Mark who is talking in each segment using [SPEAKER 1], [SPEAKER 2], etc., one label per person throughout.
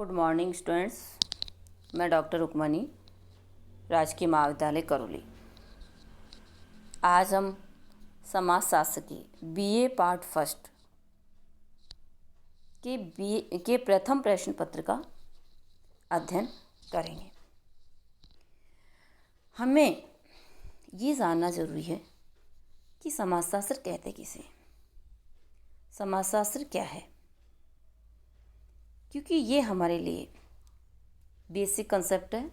[SPEAKER 1] Good morning students. मैं doctor Rukmini, राजकीय महाविद्यालय करौली। आज हम समाजशास्त्र की बीए पार्ट फर्स्ट के प्रथम प्रश्न पत्र का अध्ययन करेंगे। हमें ये जानना ज़रूरी है कि समाजशास्त्र कहते किसे, समाजशास्त्र क्या है, क्योंकि ये हमारे लिए बेसिक कंसेप्ट है।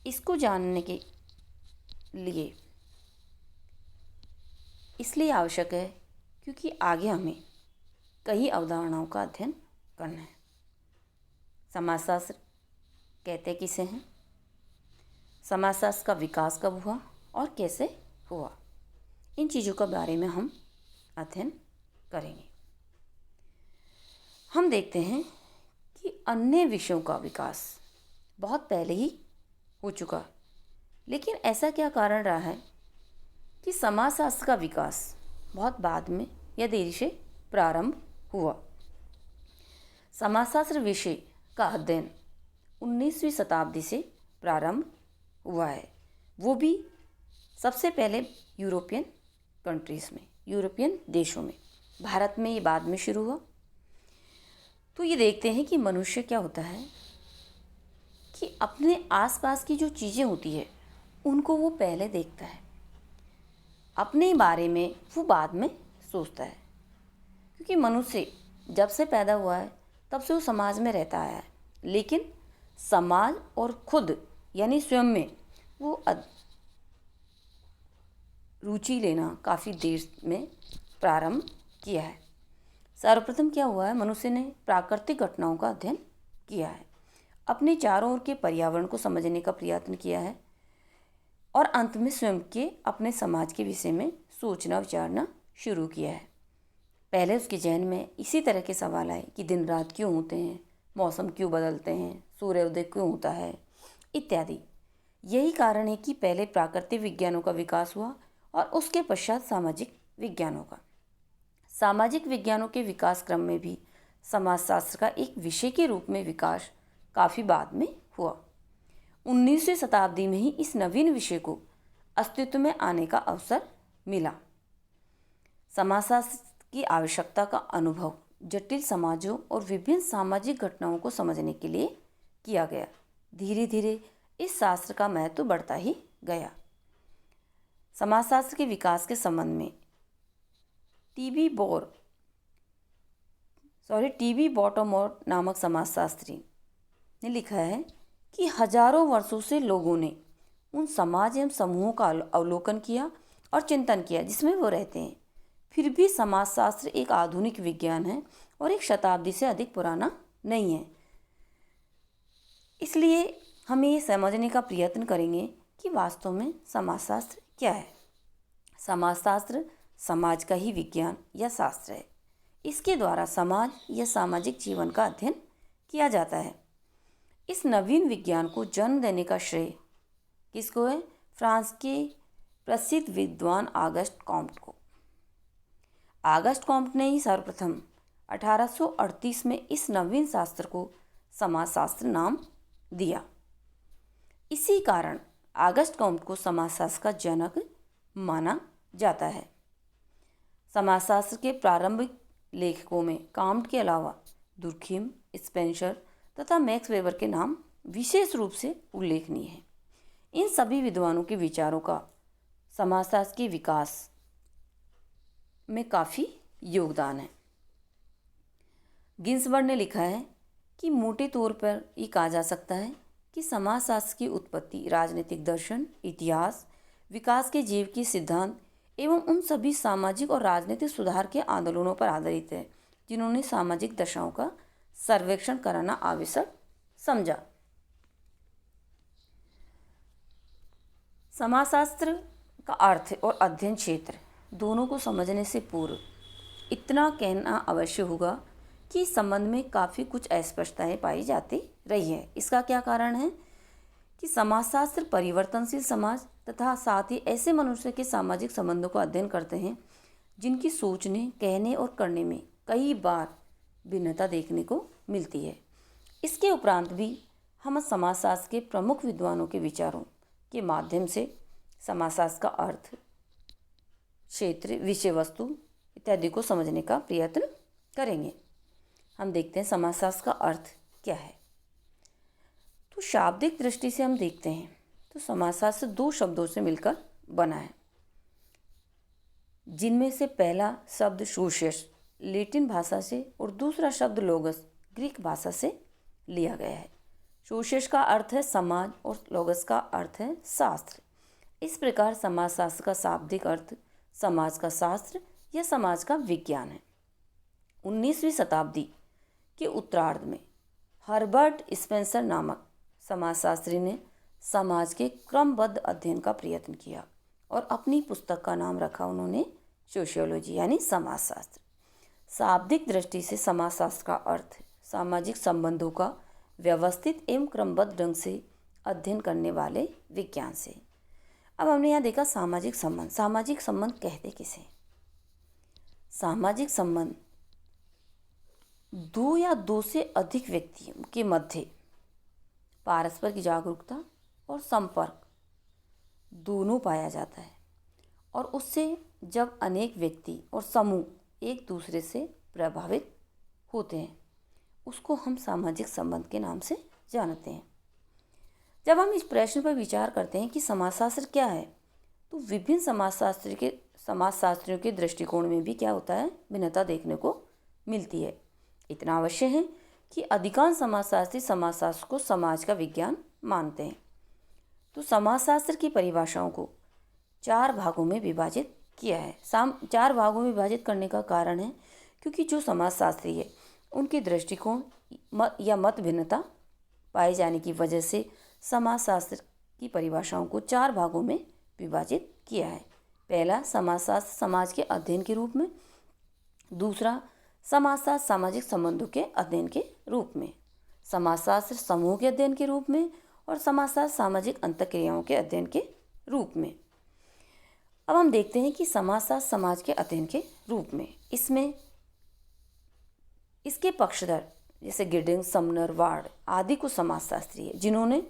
[SPEAKER 1] इसको जानने के लिए इसलिए आवश्यक है क्योंकि आगे हमें कई अवधारणाओं का अध्ययन करना है। समाजशास्त्र कहते किसे हैं, समाजशास्त्र का विकास कब हुआ और कैसे हुआ, इन चीज़ों के बारे में हम अध्ययन करेंगे। हम देखते हैं कि अन्य विषयों का विकास बहुत पहले ही हो चुका, लेकिन ऐसा क्या कारण रहा है कि समाजशास्त्र का विकास बहुत बाद में या देरी से प्रारंभ हुआ। समाजशास्त्र विषय का अध्ययन 19वीं शताब्दी से प्रारंभ हुआ है, वो भी सबसे पहले यूरोपियन कंट्रीज़ में, यूरोपियन देशों में। भारत में ये बाद में शुरू हुआ। तो ये देखते हैं कि मनुष्य क्या होता है कि अपने आसपास की जो चीज़ें होती है उनको वो पहले देखता है, अपने बारे में वो बाद में सोचता है। क्योंकि मनुष्य जब से पैदा हुआ है तब से वो समाज में रहता आया है, लेकिन समाज और खुद यानी स्वयं में वो रुचि लेना काफ़ी देर में प्रारंभ किया है। सर्वप्रथम क्या हुआ है, मनुष्य ने प्राकृतिक घटनाओं का अध्ययन किया है, अपने चारों ओर के पर्यावरण को समझने का प्रयत्न किया है और अंत में स्वयं के अपने समाज के विषय में सोचना विचारना शुरू किया है। पहले उसके जहन में इसी तरह के सवाल आए कि दिन रात क्यों होते हैं, मौसम क्यों बदलते हैं, सूर्योदय क्यों होता है इत्यादि। यही कारण है कि पहले प्राकृतिक विज्ञानों का विकास हुआ और उसके पश्चात सामाजिक विज्ञानों का। सामाजिक विज्ञानों के विकास क्रम में भी समाजशास्त्र का एक विषय के रूप में विकास काफ़ी बाद में हुआ। 19वीं शताब्दी में ही इस नवीन विषय को अस्तित्व में आने का अवसर मिला। समाजशास्त्र की आवश्यकता का अनुभव जटिल समाजों और विभिन्न सामाजिक घटनाओं को समझने के लिए किया गया। धीरे धीरे इस शास्त्र का महत्व बढ़ता ही गया। समाजशास्त्र के विकास के संबंध में टी.बी. बॉटमोर नामक समाजशास्त्री ने लिखा है कि हजारों वर्षों से लोगों ने उन समाज एवं समूहों का अवलोकन किया और चिंतन किया जिसमें वो रहते हैं। फिर भी समाजशास्त्र एक आधुनिक विज्ञान है और एक शताब्दी से अधिक पुराना नहीं है। इसलिए हमें ये समझने का प्रयत्न करेंगे कि वास्तव में समाजशास्त्र क्या है। समाजशास्त्र समाज का ही विज्ञान या शास्त्र है। इसके द्वारा समाज या सामाजिक जीवन का अध्ययन किया जाता है। इस नवीन विज्ञान को जन्म देने का श्रेय किसको है? फ्रांस के प्रसिद्ध विद्वान ऑगस्ट कॉम्ट को। ऑगस्ट कॉम्ट ने ही सर्वप्रथम 1838 में इस नवीन शास्त्र को समाजशास्त्र नाम दिया। इसी कारण ऑगस्ट कॉम्ट को समाजशास्त्र का जनक माना जाता है। समाजशास्त्र के प्रारंभिक लेखकों में कॉम्ट के अलावा दुर्खिम, स्पेंसर तथा मैक्स वेबर के नाम विशेष रूप से उल्लेखनीय हैं। इन सभी विद्वानों के विचारों का समाजशास्त्र के विकास में काफ़ी योगदान है। गिन्सबर्ग ने लिखा है कि मोटे तौर पर ये कहा जा सकता है कि समाजशास्त्र की उत्पत्ति राजनीतिक दर्शन, इतिहास, विकास के जीव के सिद्धांत एवं उन सभी सामाजिक और राजनीतिक सुधार के आंदोलनों पर आधारित है जिन्होंने सामाजिक दशाओं का सर्वेक्षण कराना आवश्यक समझा। समाजशास्त्र का अर्थ और अध्ययन क्षेत्र दोनों को समझने से पूर्व इतना कहना अवश्य होगा कि इस संबंध में काफ़ी कुछ अस्पष्टताएं पाई जाती रही है। इसका क्या कारण है कि समाजशास्त्र परिवर्तनशील समाज तथा साथ ही ऐसे मनुष्य के सामाजिक संबंधों का अध्ययन करते हैं जिनकी सोचने, कहने और करने में कई बार भिन्नता देखने को मिलती है। इसके उपरांत भी हम समाजशास्त्र के प्रमुख विद्वानों के विचारों के माध्यम से समाजशास्त्र का अर्थ, क्षेत्र, विषय वस्तु इत्यादि को समझने का प्रयत्न करेंगे। हम देखते हैं समाजशास्त्र का अर्थ क्या है। तो शाब्दिक दृष्टि से हम देखते हैं तो समाजशास्त्र दो शब्दों से मिलकर बना है, जिनमें से पहला शब्द सोशियस लैटिन भाषा से और दूसरा शब्द लोगस ग्रीक भाषा से लिया गया है। सोशियस का अर्थ है समाज और लोगस का अर्थ है शास्त्र। इस प्रकार समाजशास्त्र का शाब्दिक अर्थ समाज का शास्त्र या समाज का विज्ञान है। 19वीं शताब्दी के उत्तरार्ध में हर्बर्ट स्पेंसर नामक समाजशास्त्री ने समाज के क्रमबद्ध अध्ययन का प्रयत्न किया और अपनी पुस्तक का नाम रखा उन्होंने सोशियोलॉजी यानी समाजशास्त्र। शाब्दिक दृष्टि से समाजशास्त्र का अर्थ सामाजिक संबंधों का व्यवस्थित एवं क्रमबद्ध ढंग से अध्ययन करने वाले विज्ञान से। अब हमने यहाँ देखा सामाजिक संबंध। सामाजिक संबंध कहते किसे? सामाजिक संबंध दो या दो से अधिक व्यक्तियों के मध्य पारस्परिक जागरूकता और संपर्क दोनों पाया जाता है और उससे जब अनेक व्यक्ति और समूह एक दूसरे से प्रभावित होते हैं उसको हम सामाजिक संबंध के नाम से जानते हैं। जब हम इस प्रश्न पर विचार करते हैं कि समाजशास्त्र क्या है, तो विभिन्न समाजशास्त्रियों के दृष्टिकोण में भी क्या होता है, भिन्नता देखने को मिलती है। इतना अवश्य है कि अधिकांश समाजशास्त्री समाजशास्त्र को समाज का विज्ञान मानते हैं। तो समाजशास्त्र की परिभाषाओं को 4 भागों में विभाजित किया है। 4 भागों में विभाजित करने का कारण है क्योंकि जो समाजशास्त्री है उनके दृष्टिकोण या मत भिन्नता पाए जाने की वजह से समाजशास्त्र की परिभाषाओं को 4 भागों में विभाजित किया है। पहला, समाजशास्त्र समाज के अध्ययन के रूप में। दूसरा, समाजशास्त्र सामाजिक संबंधों के अध्ययन के रूप में। समाजशास्त्र समूह के अध्ययन के रूप में और समाजशास्त्र सामाजिक अंतःक्रियाओं के अध्ययन के रूप में। अब हम देखते हैं कि समाजशास्त्र समाज के अध्ययन के रूप में इसमें इसके पक्षधर जैसे गिडिंग, समनर, वार्ड आदि को समाजशास्त्री है जिन्होंने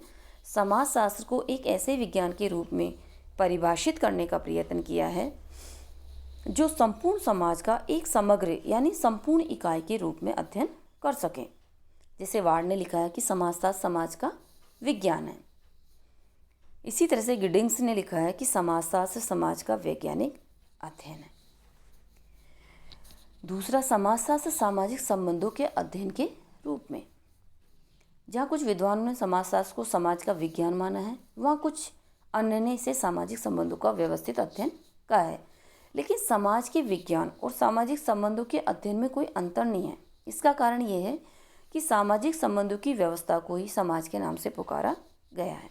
[SPEAKER 1] समाजशास्त्र को एक ऐसे विज्ञान के रूप में परिभाषित करने का प्रयत्न किया है जो संपूर्ण समाज का एक समग्र यानी संपूर्ण इकाई के रूप में अध्ययन कर सकें। जैसे वार्ड ने लिखा है कि समाजशास्त्र समाज का विज्ञान है, इसी तरह से गिडिंग्स ने लिखा है कि समाजशास्त्र समाज का वैज्ञानिक अध्ययन है। दूसरा, समाजशास्त्र सामाजिक संबंधों के अध्ययन के रूप में। जहाँ कुछ विद्वानों ने समाजशास्त्र को समाज का विज्ञान माना है, वहाँ कुछ अन्य ने इसे सामाजिक संबंधों का व्यवस्थित अध्ययन कहा है। लेकिन समाज के विज्ञान और सामाजिक संबंधों के अध्ययन में कोई अंतर नहीं है। इसका कारण ये है कि सामाजिक संबंधों की व्यवस्था को ही समाज के नाम से पुकारा गया है।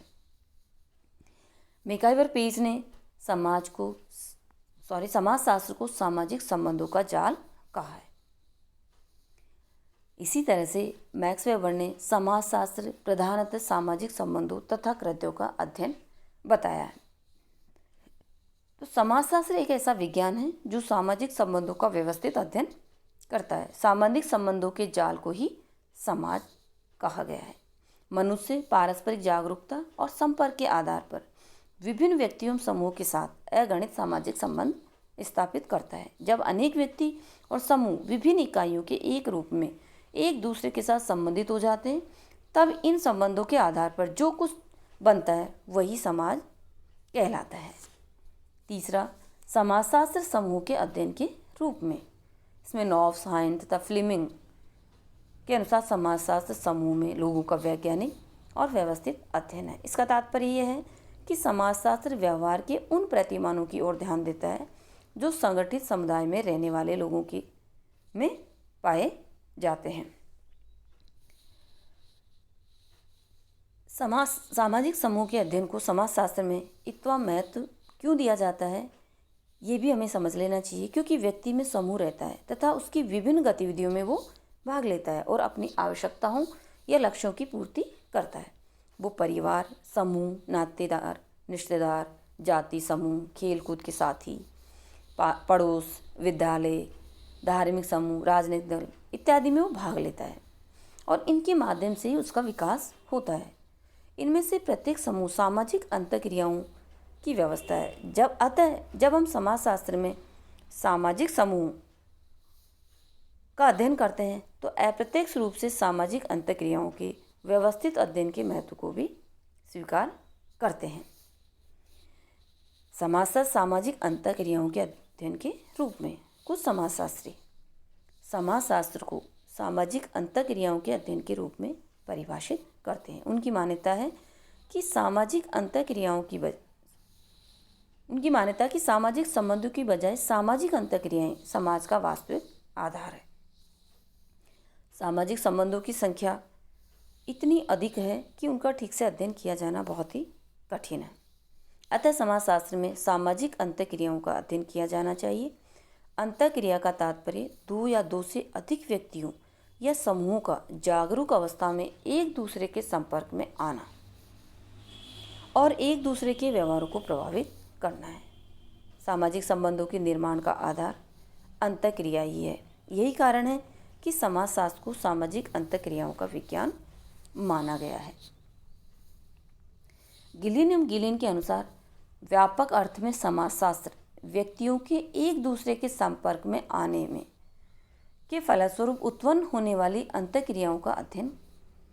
[SPEAKER 1] मैकआइवर पेज ने समाजशास्त्र को सामाजिक संबंधों का जाल कहा है। इसी तरह से मैक्स वेबर ने समाजशास्त्र प्रधानतः सामाजिक संबंधों तथा कृत्यों का अध्ययन बताया है। तो समाजशास्त्र एक ऐसा विज्ञान है जो सामाजिक संबंधों का व्यवस्थित अध्ययन करता है। सामाजिक संबंधों के जाल को ही समाज कहा गया है। मनुष्य पारस्परिक जागरूकता और संपर्क के आधार पर विभिन्न व्यक्तियों समूह के साथ अगणित सामाजिक संबंध स्थापित करता है। जब अनेक व्यक्ति और समूह विभिन्न इकाइयों के एक रूप में एक दूसरे के साथ संबंधित हो जाते हैं, तब इन संबंधों के आधार पर जो कुछ बनता है वही समाज कहलाता है। तीसरा, समाजशास्त्र समूह के अध्ययन के रूप में। इसमें नॉफ्स, हाइन तथा फ्लेमिंग के अनुसार समाजशास्त्र समूह में लोगों का वैज्ञानिक और व्यवस्थित अध्ययन है। इसका तात्पर्य यह है कि समाजशास्त्र व्यवहार के उन प्रतिमानों की ओर ध्यान देता है जो संगठित समुदाय में रहने वाले लोगों की में पाए जाते हैं। सामाजिक समूह के अध्ययन को समाजशास्त्र में इतना महत्व क्यों दिया जाता है, ये भी हमें समझ लेना चाहिए, क्योंकि व्यक्ति में समूह रहता है तथा उसकी विभिन्न गतिविधियों में वो भाग लेता है और अपनी आवश्यकताओं या लक्ष्यों की पूर्ति करता है। वो परिवार, समूह, नातेदार, रिश्तेदार, जाति समूह, खेलकूद के साथी, पड़ोस, विद्यालय, धार्मिक समूह, राजनीतिक दल इत्यादि में वो भाग लेता है और इनके माध्यम से ही उसका विकास होता है। इनमें से प्रत्येक समूह सामाजिक अंतःक्रियाओं की व्यवस्था है। जब हम समाजशास्त्र में सामाजिक समूह का अध्ययन करते हैं तो अप्रत्यक्ष रूप से सामाजिक अंतःक्रियाओं के व्यवस्थित अध्ययन के महत्व को भी स्वीकार करते हैं। समाजशास्त्र सामाजिक अंतःक्रियाओं के अध्ययन के रूप में कुछ समाजशास्त्री समाजशास्त्र को सामाजिक अंतःक्रियाओं के अध्ययन के रूप में परिभाषित करते हैं। उनकी मान्यता है कि सामाजिक संबंधों की बजाय सामाजिक अंतःक्रियाएं समाज का वास्तविक आधार है। सामाजिक संबंधों की संख्या इतनी अधिक है कि उनका ठीक से अध्ययन किया जाना बहुत ही कठिन है। अतः समाजशास्त्र में सामाजिक अंतःक्रियाओं का अध्ययन किया जाना चाहिए। अंतःक्रिया का तात्पर्य दो या दो से अधिक व्यक्तियों या समूहों का जागरूक अवस्था में एक दूसरे के संपर्क में आना और एक दूसरे के व्यवहारों को प्रभावित करना है। सामाजिक संबंधों के निर्माण का आधार अंतःक्रिया ही है। यही कारण है कि समाजशास्त्र को सामाजिक अंतःक्रियाओं का विज्ञान माना गया है। गिलिन के अनुसार व्यापक अर्थ में समाजशास्त्र व्यक्तियों के एक दूसरे के संपर्क में आने में के फलस्वरूप उत्पन्न होने वाली अंतःक्रियाओं का अध्ययन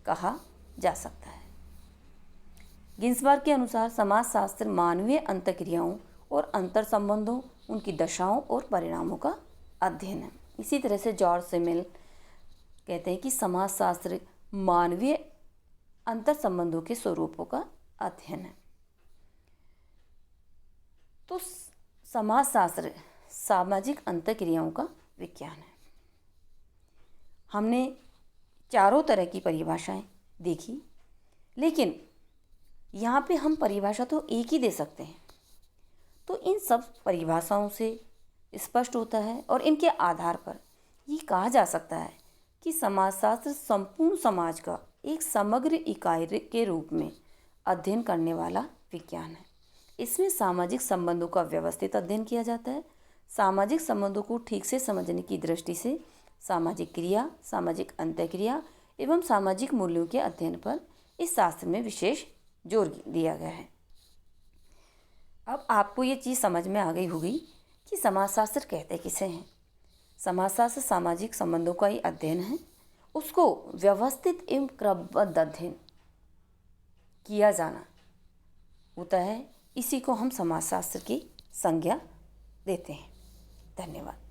[SPEAKER 1] कहा जा सकता है। गिन्सबर्ग के अनुसार समाजशास्त्र मानवीय अंतःक्रियाओं और अंतर संबंधों, उनकी दशाओं और परिणामों का अध्ययन है। इसी तरह से जॉर्ज सिमेल कहते हैं कि समाजशास्त्र मानवीय अंतर संबंधों के स्वरूपों का अध्ययन है। तो समाजशास्त्र सामाजिक अंतःक्रियाओं का विज्ञान है। हमने चारों तरह की परिभाषाएं देखी, लेकिन यहाँ पे हम परिभाषा तो एक ही दे सकते हैं। तो इन सब परिभाषाओं से स्पष्ट होता है और इनके आधार पर ये कहा जा सकता है कि समाजशास्त्र संपूर्ण समाज का एक समग्र इकाई के रूप में अध्ययन करने वाला विज्ञान है। इसमें सामाजिक संबंधों का व्यवस्थित अध्ययन किया जाता है। सामाजिक संबंधों को ठीक से समझने की दृष्टि से सामाजिक क्रिया, सामाजिक अंतःक्रिया एवं सामाजिक मूल्यों के अध्ययन पर इस शास्त्र में विशेष जोर दिया गया है। अब आपको ये चीज़ समझ में आ गई होगी कि समाजशास्त्र कहते किसे हैं। समाजशास्त्र सामाजिक संबंधों का ही अध्ययन है। उसको व्यवस्थित एवं क्रमबद्ध अध्ययन किया जाना होता है। इसी को हम समाजशास्त्र की संज्ञा देते हैं। धन्यवाद।